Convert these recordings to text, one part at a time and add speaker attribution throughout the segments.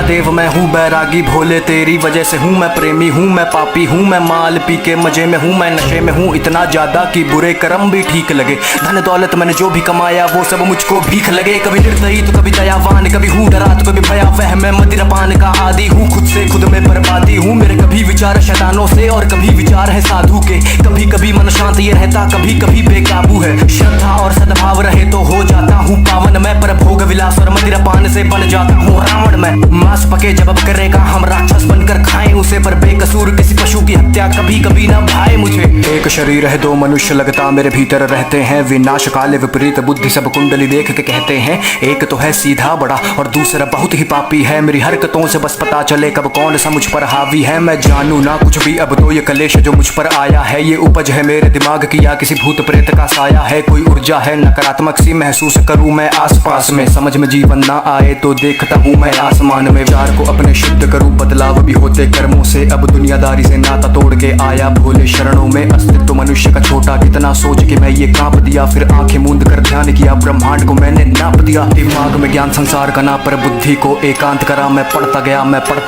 Speaker 1: महादेव मैं हूँ बैरागी भोले तेरी वजह से हूँ मैं प्रेमी हूँ मैं पापी हूँ मैं माल पी के मजे में हूँ मैं नशे में हूँ इतना ज्यादा कि बुरे कर्म भी ठीक लगे। धन दौलत मैंने जो भी कमाया वो सब मुझको भीख लगे। कभी निर्दयी तो कभी दयावान, कभी हूँ डरा तो कभी भयावह। मैं मदिरापान का आदी हूँ, खुद से खुद में बर्बादी हूँ। मेरे कभी विचार शैतानों से और कभी विचार है साधु के। कभी कभी मन शांत ये रहता, कभी कभी बेकाबू है। श्रद्धा और सद्भाव रहे तो हो जाता हूँ पावन मैं, पर भोग विलास और मदिरापान से बन जाता हूँ रावण मैं। मांस पके जब अब करेगा हम राक्षस बनकर खाएं उसे, पर बेकसूर किसी पशु की हत्या कभी कभी ना भाए मुझे। एक शरीर है दो मनुष्य लगता मेरे भीतर रहते हैं, विनाश काले विपरीत बुद्धि सब कुंडली देख के कहते हैं। एक तो है सीधा बड़ा और दूसरा बहुत ही पापी है। मेरी हरकतों से बस पता चले कब कौन सा मुझ पर हावी है। मैं जानू ना कुछ भी अब तो ये कलेश जो मुझ पर आया है, ये उपज है मेरे दिमाग की या किसी भूत प्रेत का साया है। कोई ऊर्जा है नकारात्मक सी महसूस करूं मैं आसपास में, समझ में जीवन ना आए तो देखता हूँ मैं आसमान में। विचार को अपने शुद्ध करूं, बदलाव भी होते कर्मों से। अब दुनियादारी से नाता तोड़ के आया भोले शरणों में। अस्तित्व मनुष्य का छोटा कितना सोच के मैं ये कांप दिया, फिर आंखें मूंद कर ध्यान किया ब्रह्मांड को मैंने नाप दिया। दिमाग में ज्ञान संसार का ना, पर बुद्धि को एकांत करा। मैं पढ़ता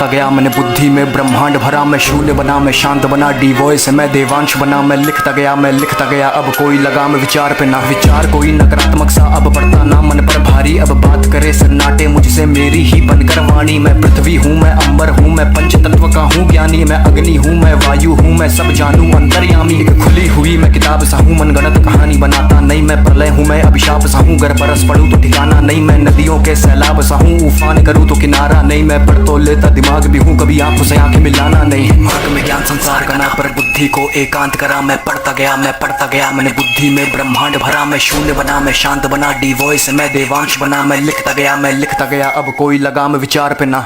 Speaker 1: गया मैंने बुद्धि में ब्रह्मांड भरा। मैं शून्य बना मैं शांत बना, डी वॉइस मैं देवांश बना। मैं लिखता गया अब कोई लगाम विचार पे ना। विचार कोई नकारात्मक सा अब पड़ता ना मन पर भारी। अब बात करे सन्नाटे मुझसे मेरी ही बनकर वाणी। मैं पृथ्वी हूँ मैं अंबर हूँ मैं पंच तत्व का हूँ ज्ञानी। मैं अग्नि हूँ मैं वायु हूँ मैं सब जानू अंतर्यामी। एक खुली हुई मैं किताब सा हूँ, मनगढ़ंत कहानी बनाता नहीं। मैं प्रलय हूँ मैं अभिशाप सा हूँ, गर बरस पड़ूं तो ठिकाना नहीं। मैं नदियों के सैलाब सा हूँ, उफान करूँ तो किनारा नहीं। मैं पढ़ तो लेता दिमाग भी हूँ, कभी आंखों से आंखें मिलाना नहीं। दिमाग में ज्ञान संसार का ना, पर बुद्धि को एकांत करा। मैं पढ़ता गया मैंने बुद्धि में ब्रह्मांड भरा। मैं शून्य बना मैं शांत बना, डी वॉइस मैं देवांश बना। मैं लिखता गया अब कोई लगाम विचार पे ना।